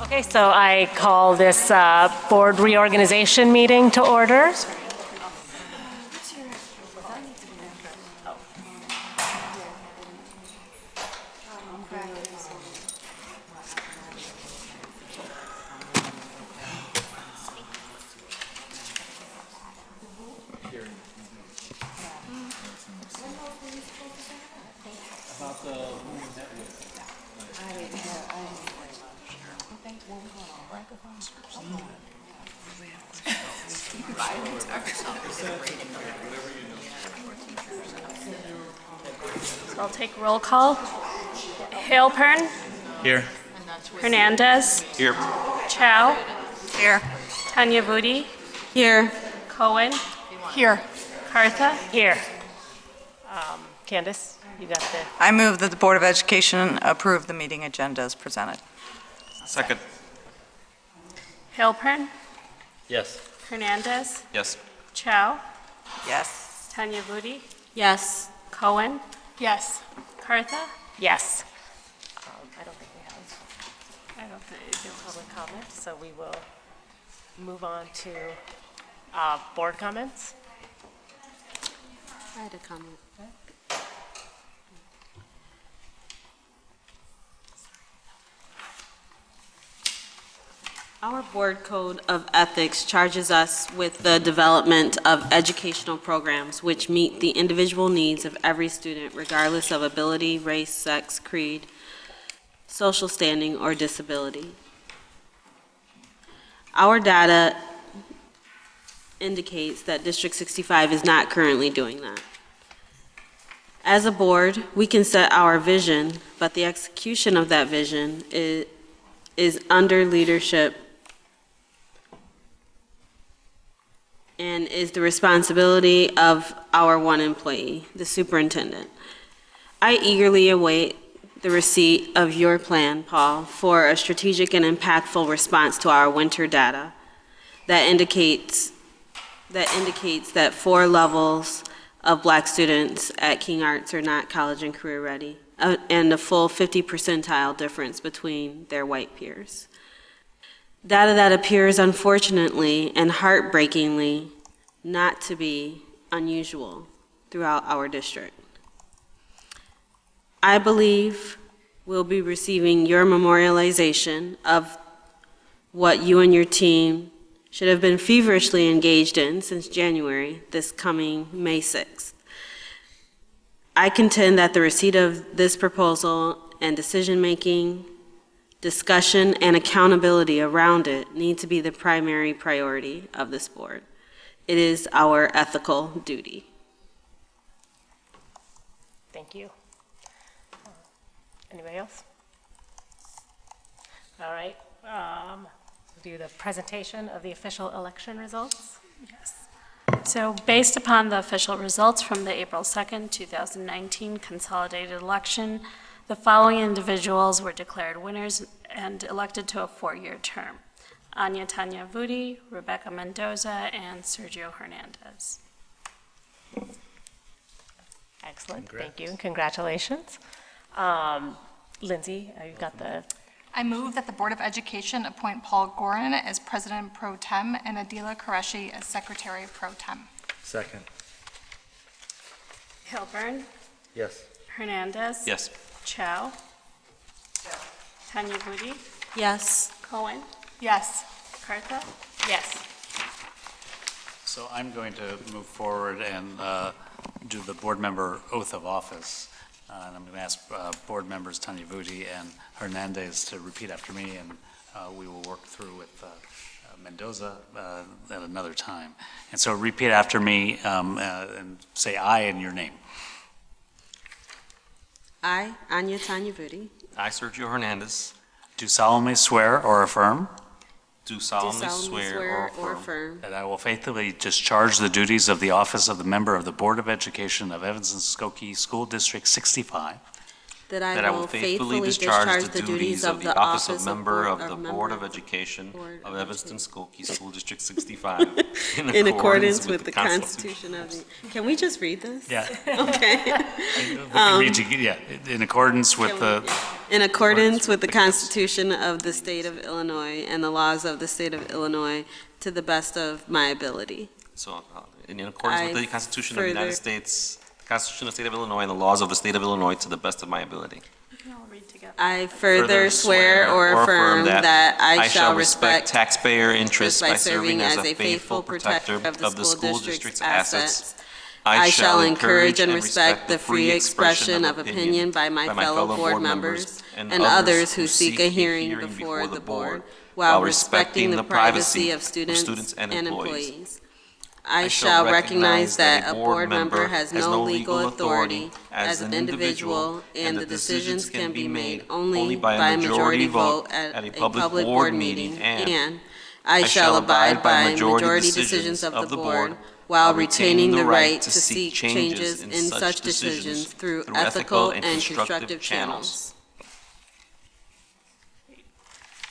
Okay, so I call this board reorganization meeting to order. So I'll take roll call. Halpern. Here. Hernandez. Here. Chow. Here. Tanya Vudi. Here. Cohen. Here. Cartha. Here. Candace, you got the... I move that the Board of Education approve the meeting agenda as presented. Second. Halpern. Yes. Hernandez. Yes. Chow. Yes. Tanya Vudi. Yes. Cohen. Yes. Cartha. Yes. I don't think we have I don't think public comment, so we will move on to board comments. I had a comment. Our board code of ethics charges us with the development of educational programs which meet the individual needs of every student regardless of ability, race, sex, creed, social standing, or disability. Our data indicates that District 65 is not currently doing that. As a board, we can set our vision, but the execution of that vision is under leadership and is the responsibility of our one employee, the superintendent. I eagerly await the receipt of your plan, Paul, for a strategic and impactful response to our winter data that indicates that 4 levels of Black students at King Arts are not college and career ready, and a full 50 percentile difference between their white peers. Data that appears unfortunately and heartbreakingly not to be unusual throughout our district. I believe we'll be receiving your memorialization of what you and your team should have been feverishly engaged in since January, this coming May 6th. I contend that the receipt of this proposal and decision-making, discussion, and accountability around it need to be the primary priority of this board. It is our ethical duty. Thank you. Anybody else? All right. Do the presentation of the official election results. Yes. So based upon the official results from the April 2nd, 2019 consolidated election, the following individuals were declared winners and elected to a 4-year term: Anya Tanya Vudi, Rebecca Mendoza, and Sergio Hernandez. Excellent. Thank you and congratulations. Lindsay, you got the... I move that the Board of Education appoint Paul Gorin as President Pro Tem and Adila Qureshi as Secretary Pro Tem. Second. Halpern. Yes. Hernandez. Yes. Chow. Tanya Vudi. Yes. Cohen. Yes. Cartha. Yes. So I'm going to move forward and do the board member oath of office. And I'm going to ask board members Tanya Vudi and Hernandez to repeat after me, and we will work through with Mendoza at another time. And so repeat after me and say "I" in your name. I, Anya Tanya Vudi, I, Sergio Hernandez, Do solemnly swear or affirm do do solemnly solemnly swear swear or affirm that I will faithfully discharge the duties of the office of the member of the Board of Education of Evanston-Skokie School District 65 that I will faithfully discharge the duties of the office of member of the Board of Education of Evanston Skokie School District 65 in accordance with the Constitution of the, can we just read this? Yeah. Okay. Yeah, in accordance with the, In accordance with the Constitution of the State of Illinois and the laws of the State of Illinois, to the best of my ability. So, in accordance with I the Constitution of the United further- States, the Constitution of the State of Illinois, and the laws of the State of Illinois, to the best of my ability. We can all read together. I further swear or affirm that I shall respect taxpayer interests by serving as a faithful protector of the school district's assets. I shall encourage and respect the free expression of opinion by my fellow board members and others who seek a hearing before the board while respecting the privacy of students and employees. I shall recognize that a board member has no legal authority as an individual, and the decisions can be made only by a majority vote at a public board meeting, and I shall abide by majority decisions of the board while retaining the right to seek changes in such decisions through ethical and constructive channels.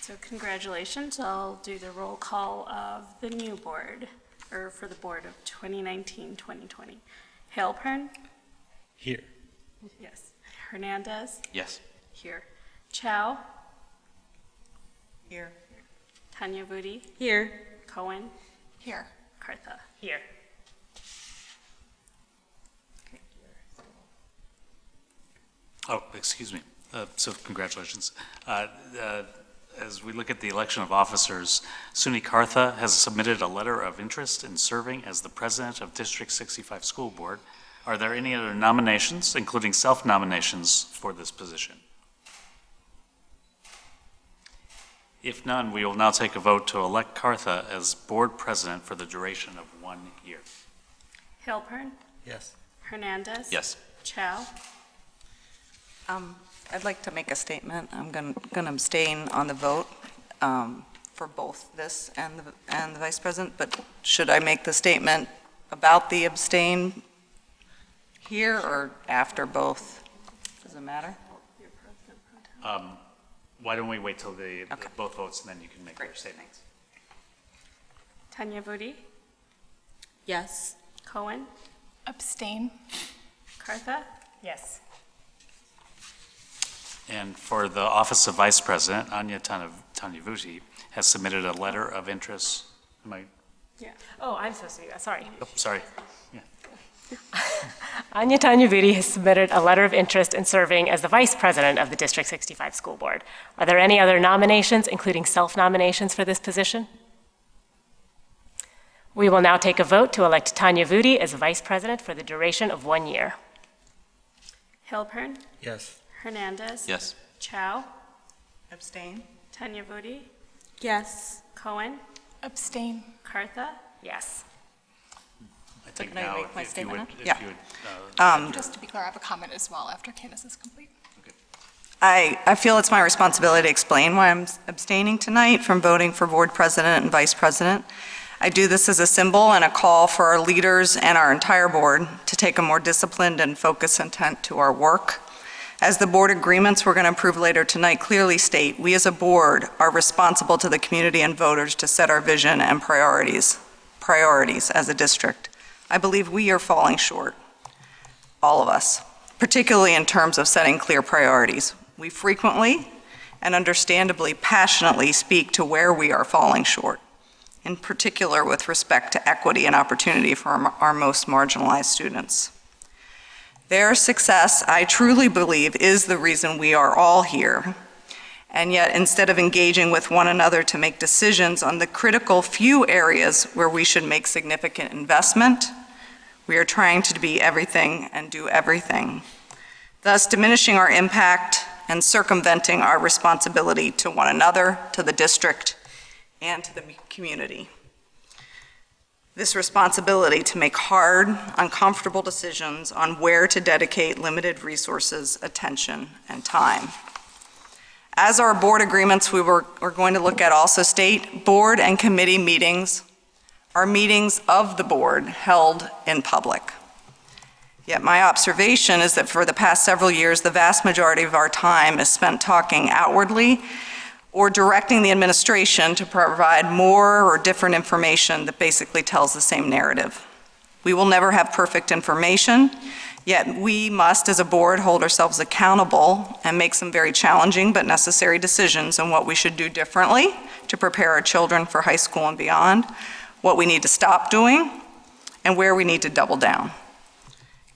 So congratulations. I'll do the roll call of the new board, or for the board of 2019-2020. Halpern? Here. Yes. Hernandez? Yes. Here. Chow? Here. Tanya Vudi? Here. Cohen? Here. Cartha? Here. oh, excuse me. So congratulations. As we look at the election of officers, Suni Kartha has submitted a letter of interest in serving as the president of District 65 School Board. Are there any other nominations, including self-nominations, for this position? If none, we will now take a vote to elect Kartha as board president for the duration of 1 year. Halpern? Yes. Hernandez? Yes. Chow? I'd like to make a statement. I'm going to abstain on the vote for both this and the vice president, but should I make the statement about the abstain here or after both? Does it matter? Why don't we wait till the Okay. both votes, and then you can make your Great, statements. Tanya Vudi? Yes. Cohen? Abstain. Cartha? Yes. And for the office of vice president, Anya Tanyavuti has submitted a letter of interest. Am I, Oh, I'm supposed to do that, sorry. oh, sorry. Anya Tanyavudi has submitted a letter of interest in serving as the vice president of the District 65 School Board. Are there any other nominations, including self-nominations, for this position? We will now take a vote to elect Tanya Vudi as vice president for the duration of 1 year. Halpern? Yes. Hernandez? Yes. Chow? Abstain? Tanya Vudi? Yes. Cohen? Abstain. Cartha? Yes. I think can I now, make my if you statement would, now? if Yeah. you would, Just to be clear, I have a comment as well after Candace is complete. I feel it's my responsibility to explain why I'm abstaining tonight from voting for board president and vice president. I do this as a symbol and a call for our leaders and our entire board to take a more disciplined and focused intent to our work. As the board agreements we're going to approve later tonight clearly state, we as a board are responsible to the community and voters to set our vision and priorities as a district. I believe we are falling short, all of us, particularly in terms of setting clear priorities. We frequently and understandably passionately speak to where we are falling short, in particular with respect to equity and opportunity for our most marginalized students. Their success, I truly believe, is the reason we are all here. And yet, instead of engaging with one another to make decisions on the critical few areas where we should make significant investment, we are trying to be everything and do everything, thus diminishing our impact and circumventing our responsibility to one another, to the district, and to the community. This responsibility to make hard, uncomfortable decisions on where to dedicate limited resources, attention, and time. As our board agreements we're going to look at also state, board and committee meetings are meetings of the board held in public. Yet my observation is that for the past several years, the vast majority of our time is spent talking outwardly or directing the administration to provide more or different information that basically tells the same narrative. We will never have perfect information, yet we must, as a board, hold ourselves accountable and make some very challenging but necessary decisions on what we should do differently to prepare our children for high school and beyond, what we need to stop doing, and where we need to double down.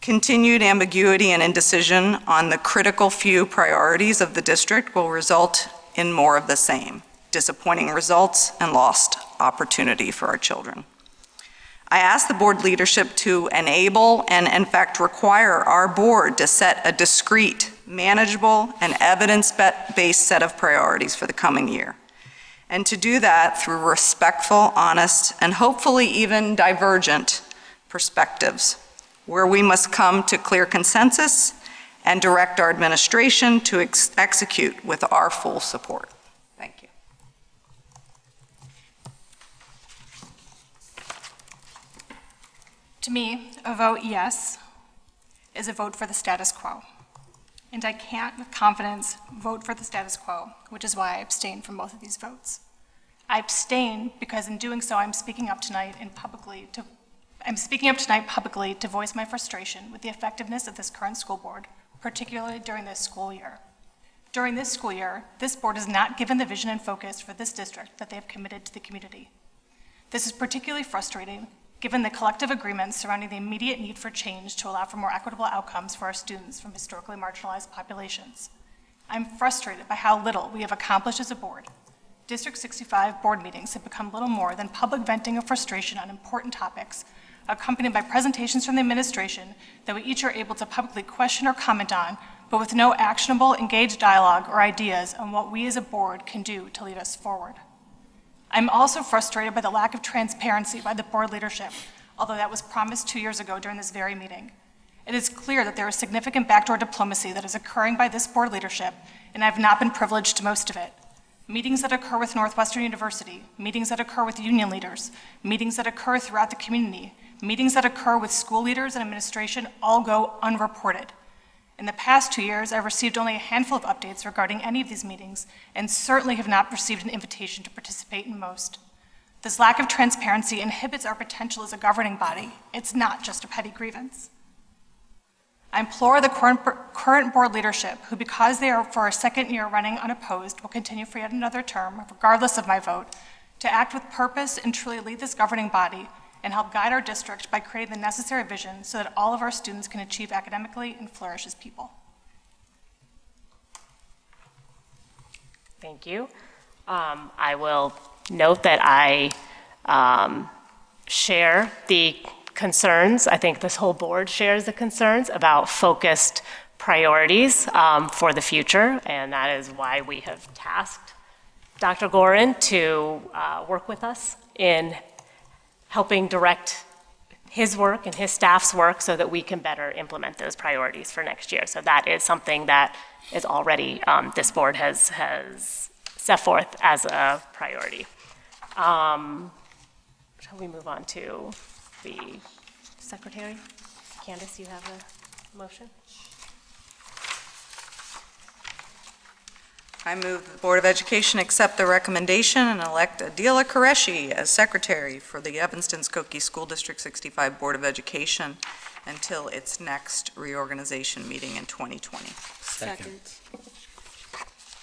Continued ambiguity and indecision on the critical few priorities of the district will result in more of the same, disappointing results and lost opportunity for our children. I ask the board leadership to enable and in fact require our board to set a discrete, manageable, and evidence-based set of priorities for the coming year. And to do that through respectful, honest, and hopefully even divergent perspectives, where we must come to clear consensus and direct our administration to execute with our full support. Thank you. To me, a vote yes is a vote for the status quo. And I can't with confidence vote for the status quo, which is why I abstain from both of these votes. I abstain because in doing so, I'm speaking up tonight publicly to voice my frustration with the effectiveness of this current school board, particularly during this school year. During this school year, this board has not given the vision and focus for this district that they have committed to the community. This is particularly frustrating given the collective agreements surrounding the immediate need for change to allow for more equitable outcomes for our students from historically marginalized populations. I'm frustrated by how little we have accomplished as a board. District 65 board meetings have become little more than public venting of frustration on important topics, accompanied by presentations from the administration that we each are able to publicly question or comment on, but with no actionable, engaged dialogue or ideas on what we as a board can do to lead us forward. I'm also frustrated by the lack of transparency by the board leadership, although that was promised 2 years ago during this very meeting. It is clear that there is significant backdoor diplomacy that is occurring by this board leadership, and I've not been privileged to most of it. Meetings that occur with Northwestern University, meetings that occur with union leaders, meetings that occur throughout the community, meetings that occur with school leaders and administration all go unreported. In the past 2 years, I've received only a handful of updates regarding any of these meetings, and certainly have not received an invitation to participate in most. This lack of transparency inhibits our potential as a governing body. It's not just a petty grievance. I implore the current board leadership, who because they are for a second year running unopposed, will continue for yet another term, regardless of my vote, to act with purpose and truly lead this governing body and help guide our district by creating the necessary vision so that all of our students can achieve academically and flourish as people. Thank you. I will note that I share the concerns. I think this whole board shares the concerns about focused priorities for the future, and that is why we have tasked Dr. Gorin to work with us in helping direct his work and his staff's work so that we can better implement those priorities for next year. So that is something that is already, this board has set forth as a priority. Shall we move on to the secretary? Candace, you have a motion? I move that the Board of Education accept the recommendation and elect Adila Qureshi as secretary for the Evanston-Skokie School District 65 Board of Education until its next reorganization meeting in 2020. Second.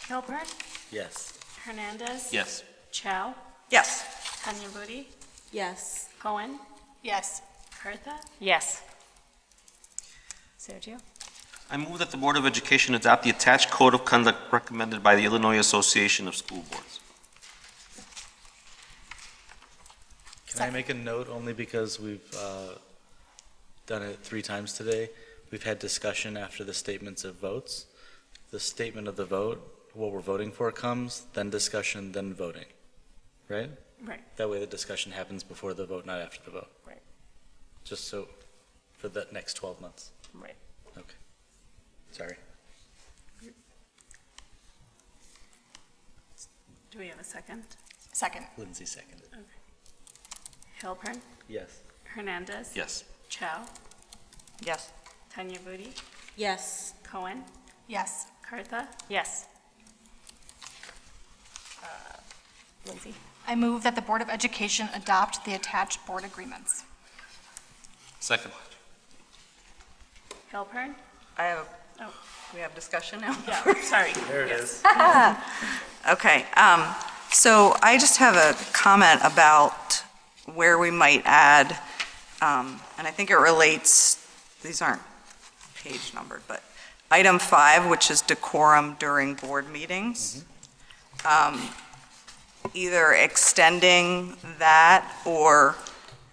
Kilburn, Yes. Hernandez. Yes. Chow, Yes. Tanya Vudi, Yes. Cohen, Yes. Bertha, Yes. Sergio? I move that the Board of Education adopt the attached code of conduct recommended by the Illinois Association of School Boards. Can I make a note only because we've done it 3 times today? We've had discussion after the statements of votes. The statement of the vote, what we're voting for comes, then discussion, then voting, right? Right. That way the discussion happens before the vote, not after the vote. Right. Just so, for the next 12 months. Right. Okay. Sorry. Do we have a second? Second. Lindsay seconded. Hilburn, Yes. Hernandez. Yes. Chow, Yes. Tanya Vudi, Yes. Cohen, Yes. Cartha, Yes. Lindsay? I move that the Board of Education adopt the attached board agreements. Second. Halpern. We have discussion now? Yeah, sorry. There it is. Okay, so I just have a comment about where we might add, and I think it relates, these aren't page numbered, but item 5, which is decorum during board meetings. Either extending that or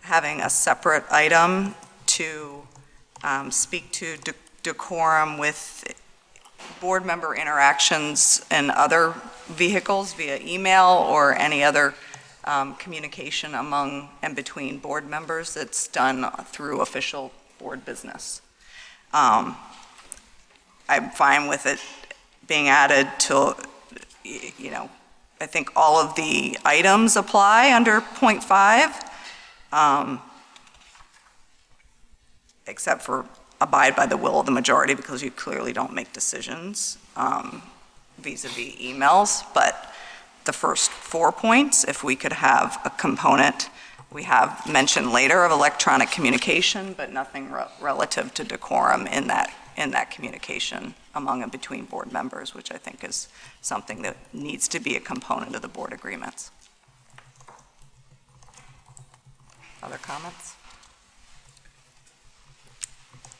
having a separate item to speak to decorum with board member interactions and other vehicles via email or any other communication among and between board members that's done through official board business. I'm fine with it being added to, you know, I think all of the items apply under point 5, except for abide by the will of the majority, because you clearly don't make decisions vis-à-vis emails. But the first 4 points, if we could have a component, we have mentioned later of electronic communication, but nothing relative to decorum in that communication among and between board members, which I think is something that needs to be a component of the board agreements. Other comments?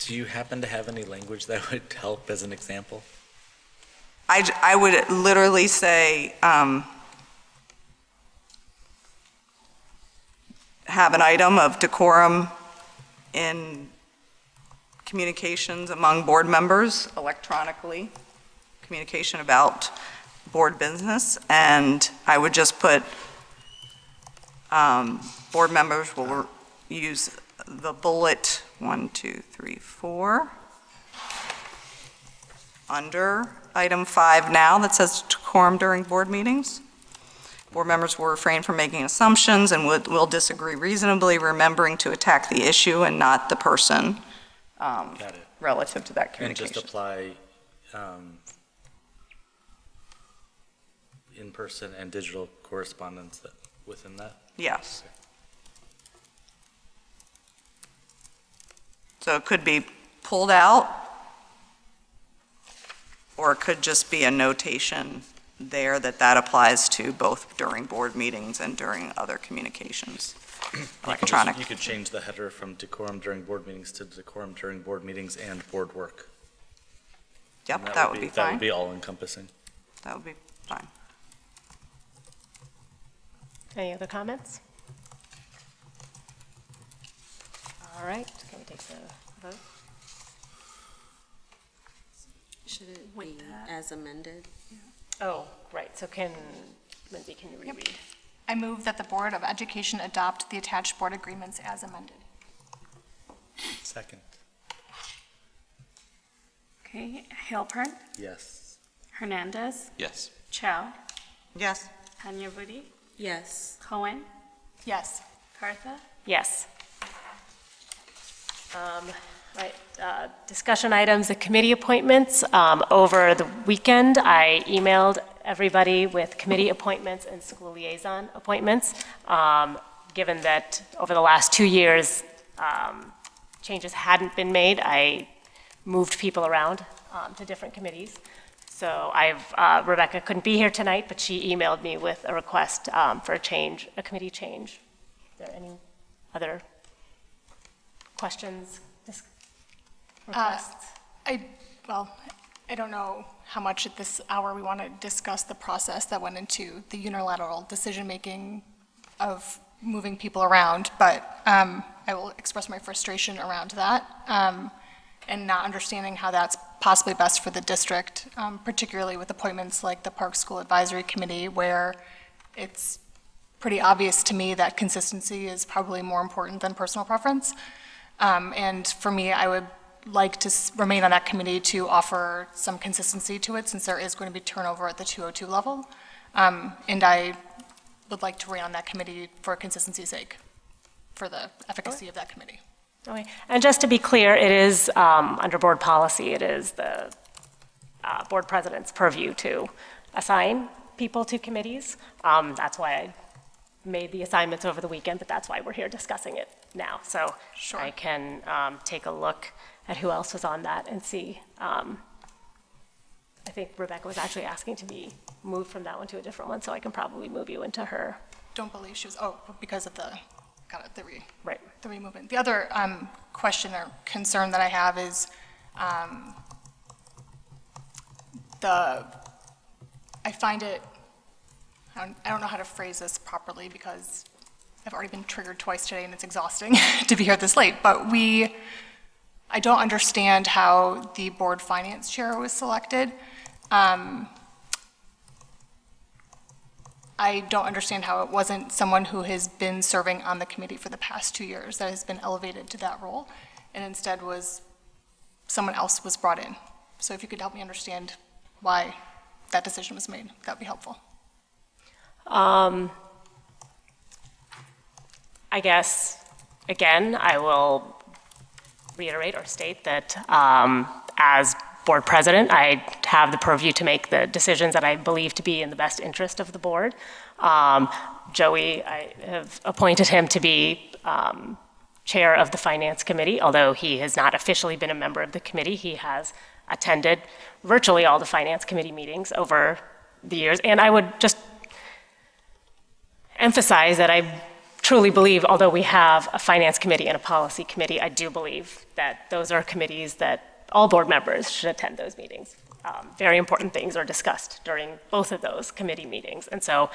Do you happen to have any language that would help as an example? I would literally say, have an item of decorum in communications among board members electronically, communication about board business, and I would just put, board members will use the bullet 1, 2, 3, 4 under item 5 now that says decorum during board meetings. Board members will refrain from making assumptions and will disagree reasonably, remembering to attack the issue and not the person Got it. relative to that And communication. just apply in-person and digital correspondence within that? Yes. So it could be pulled out, or it could just be a notation there that applies to both during board meetings and during other communications. Electronic. You could change the header from decorum during board meetings to decorum during board meetings and board work. And Yep, that would be That would fine. be all-encompassing. That would be fine. Any other comments? All right, can we take the vote? Should it With be that. as amended? Oh, right, so Lindsay, can you reread? I move that the Board of Education adopt the attached board agreements as amended. Second. Okay, Halpern, Yes. Hernandez, Yes. Chow, Yes. Tanya Vudi, Yes. Cohen, Yes. Cartha, Yes. Right, discussion items, the committee appointments. Over the weekend, I emailed everybody with committee appointments and school liaison appointments. Given that over the last 2 years, changes hadn't been made, I moved people around to different committees. So Rebecca couldn't be here tonight, but she emailed me with a request for a committee change. Are there any other questions, requests? I don't know how much at this hour we want to discuss the process that went into the unilateral decision-making of moving people around, but I will express my frustration around that and not understanding how that's possibly best for the district, particularly with appointments like the Park School Advisory Committee, where it's pretty obvious to me that consistency is probably more important than personal preference. And for me, I would like to remain on that committee to offer some consistency to it, since there is going to be turnover at the 202 level. And I would like to remain on that committee for consistency's sake, for the efficacy of that committee. Okay. And just to be clear, it is, under board policy, it is the board president's purview to assign people to committees. That's why I made the assignments over the weekend, but that's why we're here discussing it now. So Sure. I can take a look at who else was on that and see. I think Rebecca was actually asking to be moved from that one to a different one, so I can probably move you into her. Don't believe she was, because of got it, Right. the removement. The other question or concern that I have is I find it, I don't know how to phrase this properly because I've already been triggered twice today and it's exhausting to be here this late, but I don't understand how the board finance chair was selected. I don't understand how it wasn't someone who has been serving on the committee for the past 2 years that has been elevated to that role, and instead was someone else was brought in. So if you could help me understand why that decision was made, that'd be helpful. I guess, again, I will reiterate or state that as board president, I have the purview to make the decisions that I believe to be in the best interest of the board. Joey, I have appointed him to be chair of the finance committee, although he has not officially been a member of the committee. He has attended virtually all the finance committee meetings over the years. And I would just emphasize that I truly believe, although we have a finance committee and a policy committee, I do believe that those are committees that all board members should attend those meetings. Very important things are discussed during both of those committee meetings. And so,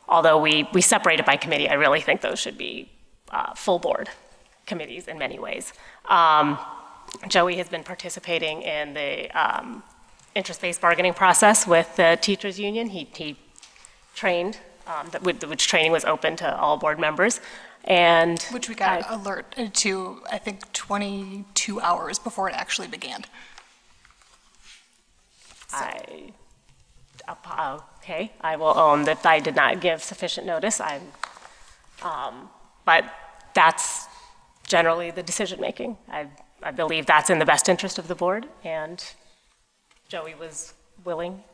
although we separate it by committee, I really think those should be full board committees in many ways. Joey has been participating in the interest-based bargaining process with the teachers union. He trained, which training was open to all board members. And Which we got alert to, I think, 22 hours before it actually began. Okay, I will own that I did not give sufficient notice. But that's generally the decision-making. I believe that's in the best interest of the board, and Joey was willing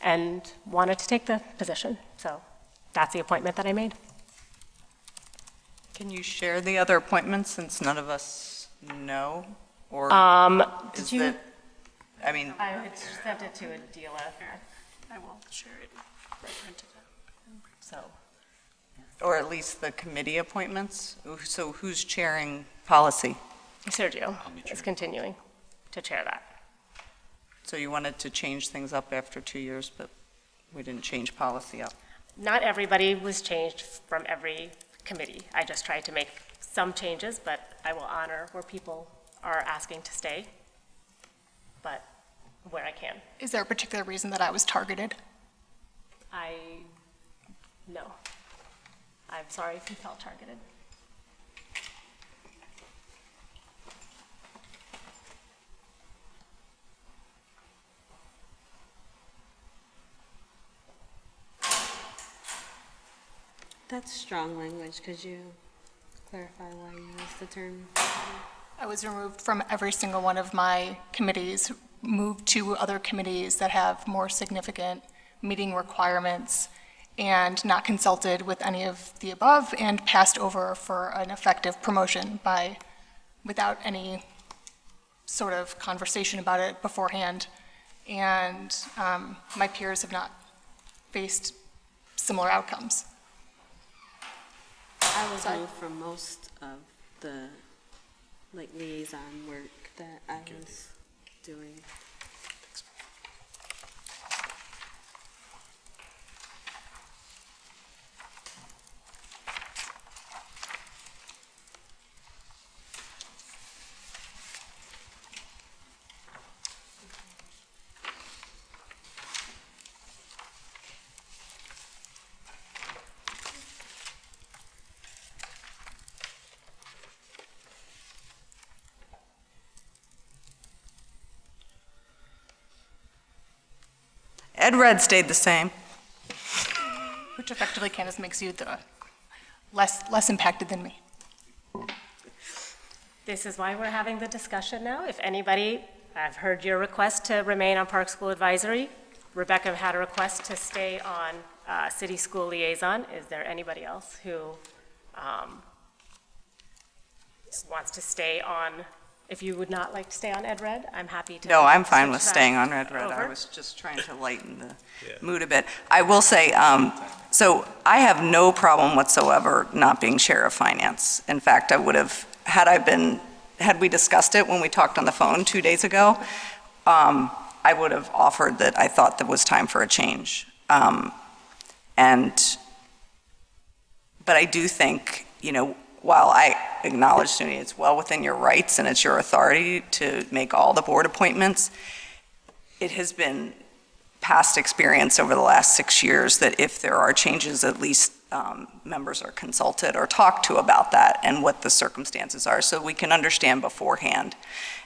and wanted to take the position. So that's the appointment that I made. Can you share the other appointments since none of us know? Or is you- it, I mean, I sent it to Adela, I will share it. so. or at least the committee appointments? So who's chairing policy? Sergio is continuing to chair that. So you wanted to change things up after 2 years, but we didn't change policy up. Not everybody was changed from every committee. I just tried to make some changes, but I will honor where people are asking to stay, but where I can. Is there a particular reason that I was targeted? No. I'm sorry if you felt targeted. That's strong language. Could you clarify why you used the term? I was removed from every single one of my committees, moved to other committees that have more significant meeting requirements, and not consulted with any of the above, and passed over for an effective promotion without any sort of conversation about it beforehand. And my peers have not faced similar outcomes. I was moved from most of the liaison work that I was doing. Ed Red stayed the same. Which effectively, Candace, makes you the less impacted than me. this is why we're having the discussion now. If anybody, I've heard your request to remain on Park School Advisory. Rebecca had a request to stay on City School Liaison. Is there anybody else who wants to stay on? If you would not like to stay on Ed Red, I'm happy to. No, I'm fine switch with that staying on Red Red. I over. was just trying to lighten the mood a bit. I will say, so I have no problem whatsoever not being chair of finance. In fact, I would have, had we discussed it when we talked on the phone 2 days ago, I would have offered that I thought that was time for a change. But I do think, while I acknowledge, Suni, it's well within your rights and it's your authority to make all the board appointments, it has been past experience over the last 6 years that if there are changes, at least members are consulted or talked to about that and what the circumstances are, so we can understand beforehand.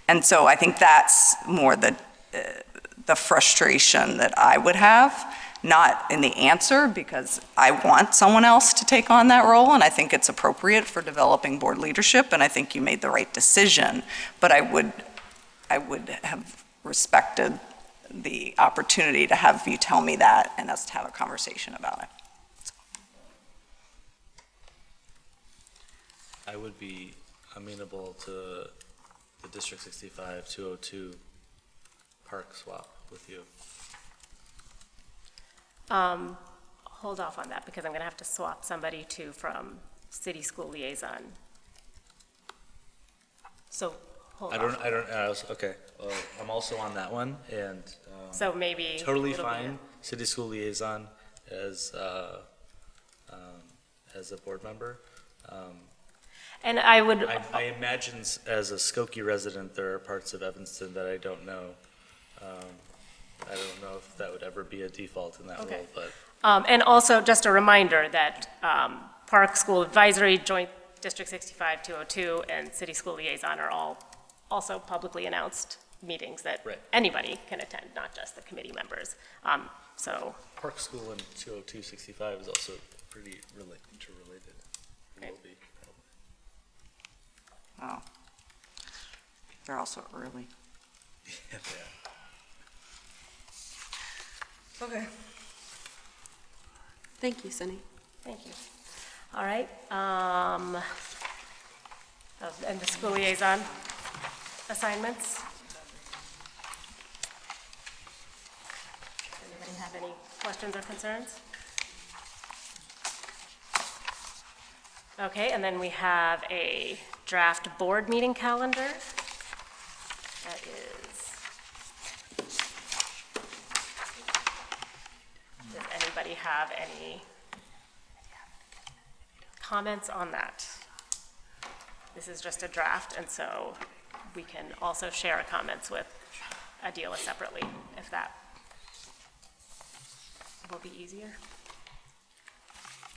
And so I think that's more the frustration that I would have, not in the answer, because I want someone else to take on that role, and I think it's appropriate for developing board leadership, and I think you made the right decision. But I would have respected the opportunity to have you tell me that and us to have a conversation about it. I would be amenable to the District 65-202 park swap with you. Hold off on that, because I'm going to have to swap somebody from City School Liaison. So, hold off. Okay, well, I'm also on that one, and So maybe. totally it'll be fine, City School Liaison as a board member. And I would, I imagine as a Skokie resident, there are parts of Evanston that I don't know. I don't know if that would ever be a default in that Okay. role, but and also just a reminder that Park School Advisory, Joint District 65-202, and City School Liaison are all also publicly announced meetings that Right. anybody can attend, not just the committee members. So, Park School and 202-65 is also pretty interrelated. It will be, Oh. They're also early. yeah. Okay. Thank you, Sunny. thank you. All right. And the school liaison assignments? Anybody have any questions or concerns? Okay, and then we have a draft board meeting calendar. That is, does anybody have any comments on that? This is just a draft, and so we can also share our comments with Adela separately, if that will be easier,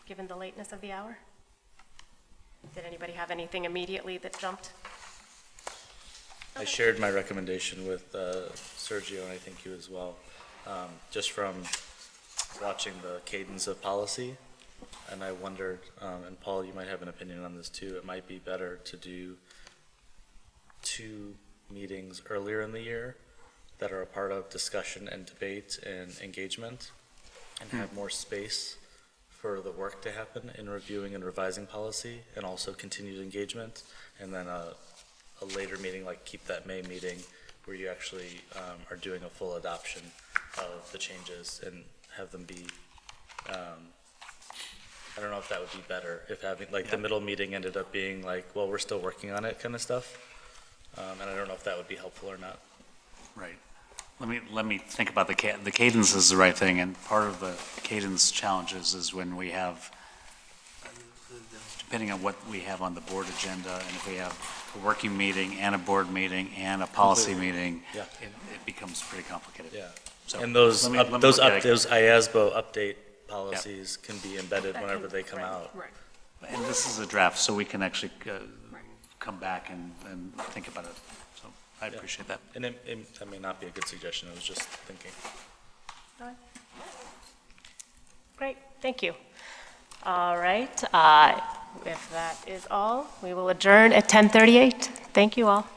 given the lateness of the hour. Did anybody have anything immediately that jumped? I shared my recommendation with Sergio, and I think you as well, just from watching the cadence of policy. And I wondered, and Paul, you might have an opinion on this too, it might be better to do 2 meetings earlier in the year that are a part of discussion and debate and engagement, and have more space for the work to happen in reviewing and revising policy, and also continued engagement, and then a later meeting, like keep that May meeting, where you actually are doing a full adoption of the changes and have them be, I don't know if that would be better, if having, like, the middle meeting ended up being like, well, we're still working on it kind of stuff. And I don't know if that would be helpful or not. Right. Let me think about the cadence is the right thing, and part of the cadence challenges is when we have, depending on what we have on the board agenda, and if we have a working meeting and a board meeting and a policy meeting, Yeah. it becomes pretty complicated. Yeah. So And those let me look at it. those IASBO update policies can be embedded whenever they come out. Right. And this is a draft, so we can actually come back and think about it. So I appreciate that. And that may not be a good suggestion, I was just thinking. Great, thank you. All right, if that is all, we will adjourn at 10:38. Thank you all.